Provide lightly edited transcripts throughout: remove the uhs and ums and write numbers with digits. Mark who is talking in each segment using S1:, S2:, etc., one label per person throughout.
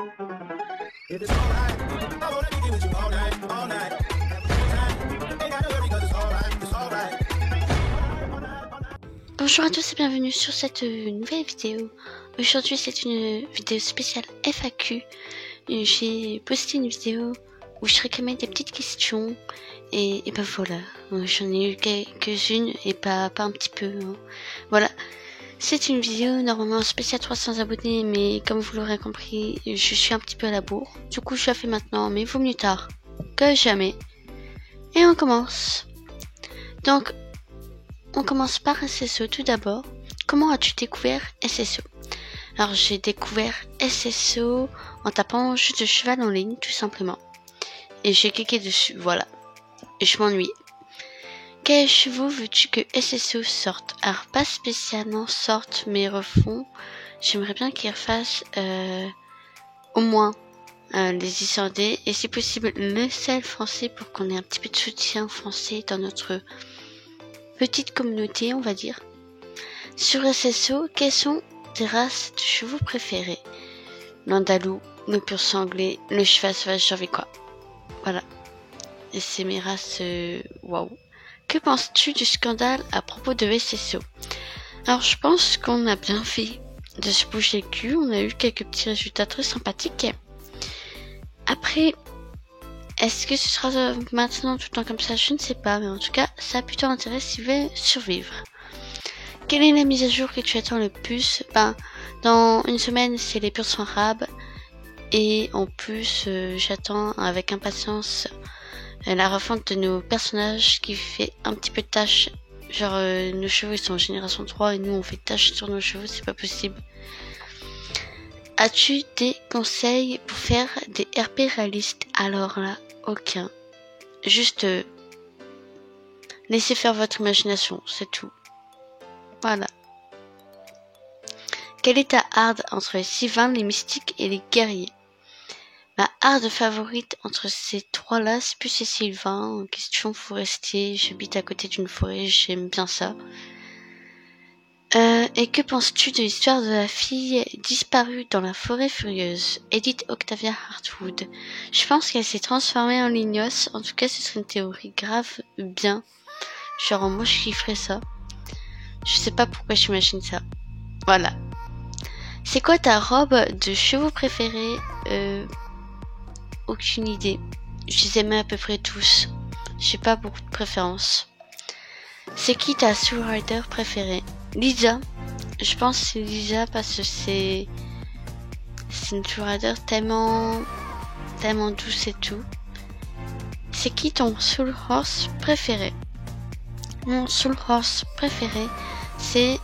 S1: If it's alright, I wanna be with you all night, all night. Ain't gotta worry 'cause it's alright, it's alright.
S2: Bonjour à tous et bienvenue sur cette nouvelle vidéo. Aujourd'hui c'est une vidéo spéciale FAQ. J'ai posté une vidéo où je réclamais des petites questions et ben voilà, j'en ai eu quelques-unes et pas un petit peu. Hein. Voilà, c'est une vidéo normalement spéciale 300 abonnés, mais comme vous l'aurez compris, je suis un petit peu à la bourre. Du coup je la fais maintenant, mais vaut mieux tard que jamais. Et on commence. Donc on commence par SSO tout d'abord. Comment as-tu découvert SSO? Alors j'ai découvert SSO en tapant jeu de cheval en ligne tout simplement. Et j'ai cliqué dessus, voilà. Et je m'ennuie. Quels chevaux veux-tu que SSO sorte? Alors pas spécialement sorte mais refont. J'aimerais bien qu'ils refassent au moins les Islandais et si possible le seul français pour qu'on ait un petit peu de soutien français dans notre petite communauté, on va dire. Sur SSO, quelles sont tes races de chevaux préférées? L'andalou, le pur sanglé, le cheval sauvage gervicois. Voilà. Et c'est mes races waouh. Que penses-tu du scandale à propos de SSO? Alors je pense qu'on a bien fait de se bouger le cul. On a eu quelques petits résultats très sympathiques. Après, est-ce que ce sera maintenant tout le temps comme ça? Je ne sais pas, mais en tout cas, ça a plutôt intérêt s'il veut survivre. Quelle est la mise à jour que tu attends le plus? Dans une semaine, c'est les purs arabes. Et en plus, j'attends avec impatience la refonte de nos personnages qui fait un petit peu de tâches. Genre, nos chevaux ils sont en génération 3 et nous on fait tâches sur nos chevaux, c'est pas possible. As-tu des conseils pour faire des RP réalistes? Alors là, aucun. Juste laissez faire votre imagination, c'est tout. Voilà. Quelle est ta hard entre les Sylvains, les mystiques et les guerriers? Ma hard favorite entre ces trois-là, c'est plus les Sylvains. En question forestier, j'habite à côté d'une forêt, j'aime bien ça. Et que penses-tu de l'histoire de la fille disparue dans la forêt furieuse? Edith Octavia Hartwood. Je pense qu'elle s'est transformée en Lignos. En tout cas, ce serait une théorie grave bien. Genre, moi, je kifferais ça. Je sais pas pourquoi j'imagine ça. Voilà. C'est quoi ta robe de chevaux préférée? Aucune idée. Je les aimais à peu près tous. J'ai pas beaucoup de préférences. C'est qui ta Soul Rider préférée? Lisa. Je pense que c'est Lisa parce que c'est une Soul Rider tellement douce et tout. C'est qui ton Soul Horse préféré? Mon Soul Horse préféré, c'est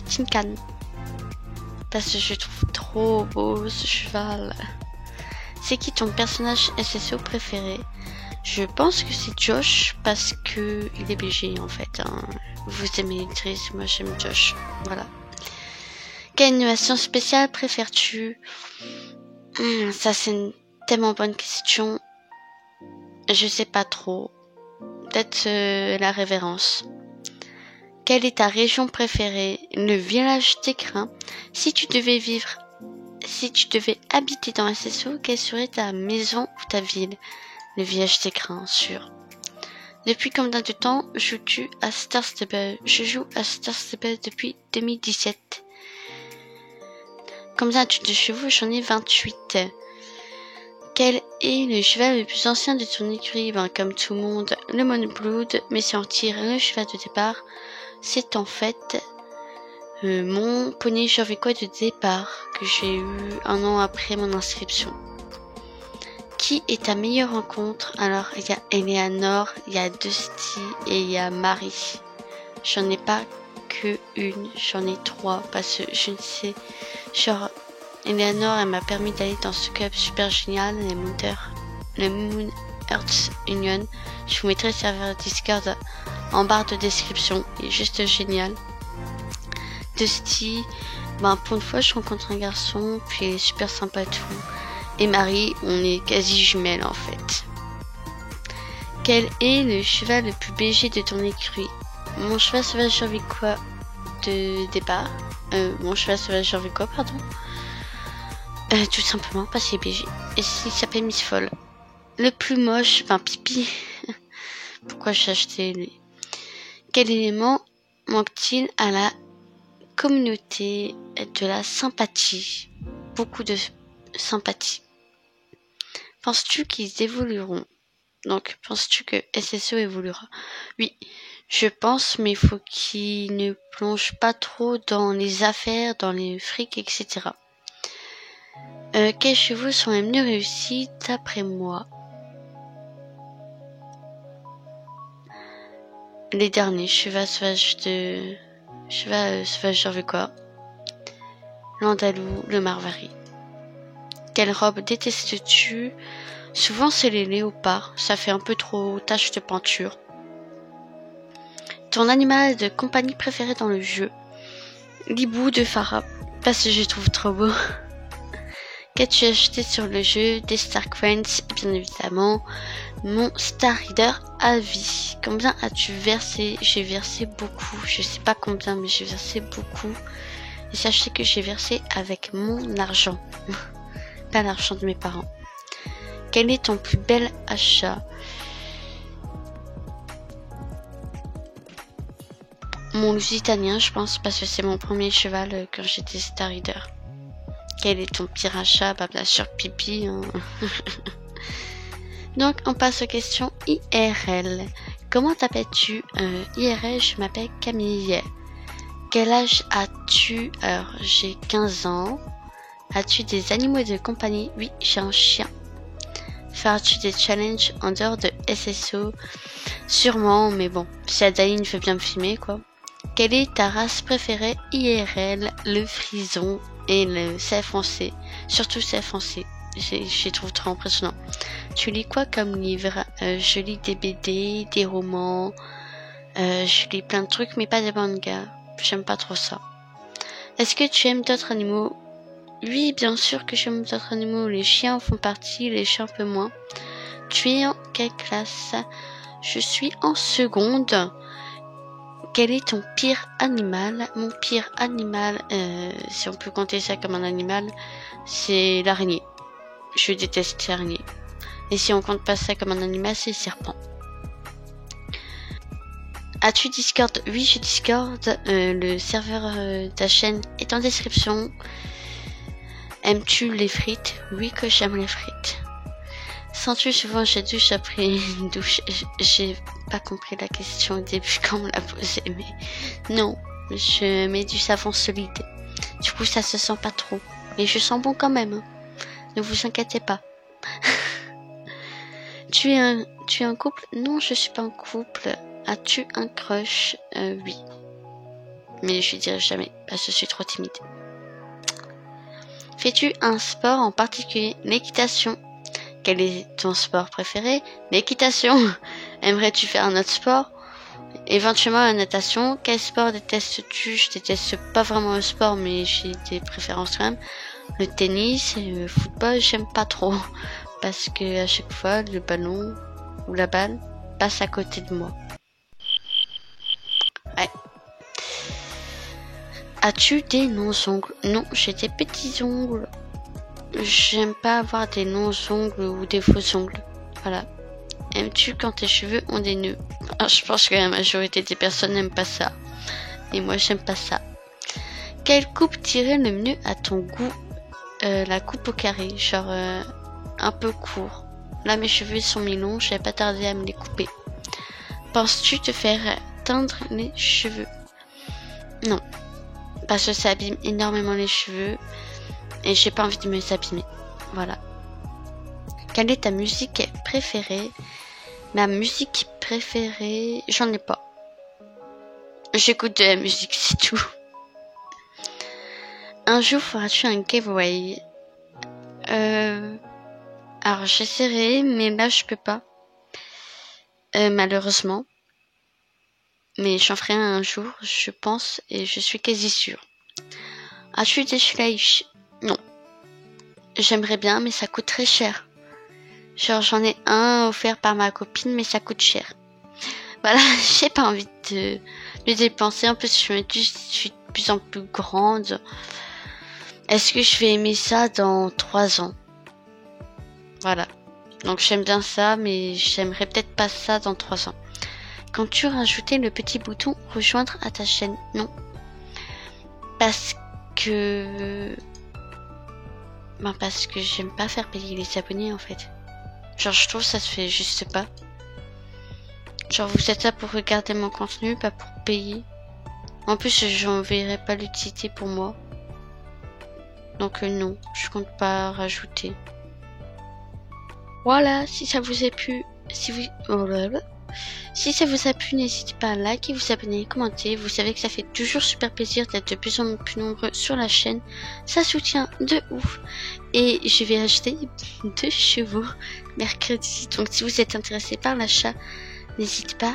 S2: Tinkan. Parce que je trouve trop beau ce cheval. C'est qui ton personnage SSO préféré? Je pense que c'est Josh parce que il est BG en fait. Hein. Vous aimez Triss, moi j'aime Josh. Voilà. Quelle animation spéciale préfères-tu? Ça c'est une tellement bonne question. Je sais pas trop. Peut-être la révérence. Quelle est ta région préférée? Le village d'Écrin. Si tu devais habiter dans SSO, quelle serait ta maison ou ta ville? Le village d'Écrin, sûr. Depuis combien de temps joues-tu à Star Stable? Je joue à Star Stable depuis 2017. Combien as-tu de chevaux? J'en ai 28. Quel est le cheval le plus ancien de ton écurie? Comme tout le monde, le Monoblood, mais si on retire le cheval de départ, c'est en fait mon poney gervicois de départ que j'ai eu un an après mon inscription. Qui est ta meilleure rencontre? Alors il y a Eleanor, il y a Dusty et il y a Marie. J'en ai pas que une, j'en ai 3 parce que je ne sais. Genre Eleanor elle m'a permis d'aller dans ce club super génial, le Moon Earth Union. Je vous mettrai le serveur Discord en barre de description, il est juste génial. Dusty, pour une fois je rencontre un garçon, puis il est super sympa tout. Et Marie, on est quasi jumelles en fait. Quel est le cheval le plus BG de ton écurie? Mon cheval sauvage gervicois de départ. Mon cheval sauvage gervicois, pardon. Tout simplement parce qu'il est BG. Et il s'appelle Miss Folle. Le plus moche, enfin Pipi. Pourquoi j'ai acheté lui? Quel élément manque-t-il à la communauté de la sympathie? Beaucoup de sympathie. Penses-tu qu'ils évolueront? Donc, penses-tu que SSO évoluera? Oui, je pense, mais il faut qu'ils ne plongent pas trop dans les affaires, dans les frics, etc. Quels chevaux sont les mieux réussis d'après moi? Les derniers, cheval sauvage quoi? L'andalou, le marvari. Quelle robe détestes-tu? Souvent c'est les léopards, ça fait un peu trop tache de peinture. Ton animal de compagnie préféré dans le jeu? L'hibou de Farah, parce que je trouve trop beau. Qu'as-tu acheté sur le jeu? Des Stark Friends, bien évidemment. Mon Star Reader à vie. Combien as-tu versé? J'ai versé beaucoup. Je sais pas combien, mais j'ai versé beaucoup. Et sachez que j'ai versé avec mon argent. Pas l'argent de mes parents. Quel est ton plus bel achat? Mon Lusitanien, je pense, parce que c'est mon premier cheval quand j'étais Star Reader. Quel est ton pire achat? Bah bien sûr Pipi. Hein. Donc on passe aux questions IRL. Comment t'appelles-tu? IRL, je m'appelle Camille. Quel âge as-tu? Alors j'ai 15 ans. As-tu des animaux de compagnie? Oui, j'ai un chien. Feras-tu des challenges en dehors de SSO? Sûrement, mais bon, si Adaline veut bien me filmer quoi. Quelle est ta race préférée IRL? Le frison et le cerf foncé. Surtout cerf foncé. Je les trouve trop impressionnant. Tu lis quoi comme livre? Je lis des BD, des romans. Je lis plein de trucs, mais pas des mangas. J'aime pas trop ça. Est-ce que tu aimes d'autres animaux? Oui, bien sûr que j'aime d'autres animaux. Les chiens en font partie, les chats un peu moins. Tu es en quelle classe? Je suis en seconde. Quel est ton pire animal? Mon pire animal, si on peut compter ça comme un animal, c'est l'araignée. Je déteste l'araignée. Et si on compte pas ça comme un animal, c'est le serpent. As-tu Discord? Oui, j'ai Discord. Le serveur de ta chaîne est en description. Aimes-tu les frites? Oui, que j'aime les frites. Sens-tu souvent j'ai douche après une douche? J'ai pas compris la question au début quand on me l'a posée, mais non, je mets du savon solide. Du coup, ça se sent pas trop. Mais je sens bon quand même. Hein. Ne vous inquiétez pas. Tu es en couple? Non, je suis pas en couple. As-tu un crush? Oui. Mais je lui dirai jamais, parce que je suis trop timide. Fais-tu un sport en particulier? L'équitation. Quel est ton sport préféré? L'équitation. Aimerais-tu faire un autre sport? Éventuellement la natation. Quel sport détestes-tu? Je déteste pas vraiment le sport, mais j'ai des préférences quand même. Le tennis et le football, j'aime pas trop. Parce que à chaque fois, le ballon ou la balle passe à côté de moi. Ouais. As-tu des longs ongles? Non, j'ai des petits ongles. J'aime pas avoir des longs ongles ou des faux ongles. Voilà. Aimes-tu quand tes cheveux ont des nœuds? Je pense que la majorité des personnes n'aiment pas ça. Et moi, j'aime pas ça. Quelle coupe tirait le mieux à ton goût? La coupe au carré, genre un peu court. Là, mes cheveux sont mi-longs, je vais pas tarder à me les couper. Penses-tu te faire teindre les cheveux? Non. Parce que ça abîme énormément les cheveux. Et j'ai pas envie de me les abîmer. Voilà. Quelle est ta musique préférée? Ma musique préférée, j'en ai pas. J'écoute de la musique, c'est tout. Un jour, feras-tu un giveaway? Alors, j'essaierai, mais là, je peux pas. Malheureusement. Mais j'en ferai un jour, je pense, et je suis quasi sûre. As-tu des Schleich? Non. J'aimerais bien, mais ça coûte très cher. Genre, j'en ai un offert par ma copine, mais ça coûte cher. Voilà, j'ai pas envie de dépenser. En plus, je suis de plus en plus grande. Est-ce que je vais aimer ça dans 3 ans? Voilà. Donc j'aime bien ça, mais j'aimerais peut-être pas ça dans 3 ans. Comptes-tu rajouter le petit bouton rejoindre à ta chaîne? Non. Parce que j'aime pas faire payer les abonnés en fait. Genre je trouve ça se fait juste pas. Genre vous êtes là pour regarder mon contenu, pas pour payer. En plus j'en verrai pas l'utilité pour moi. Donc non, je compte pas rajouter. Voilà, si ça vous a plu, si ça vous a plu, n'hésitez pas à liker, vous abonner, commenter. Vous savez que ça fait toujours super plaisir d'être de plus en plus nombreux sur la chaîne. Ça soutient de ouf. Et je vais acheter 2 chevaux mercredi. Donc si vous êtes intéressé par l'achat, n'hésitez pas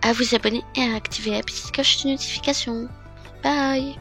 S2: à vous abonner et à activer la petite cloche de notification. Bye!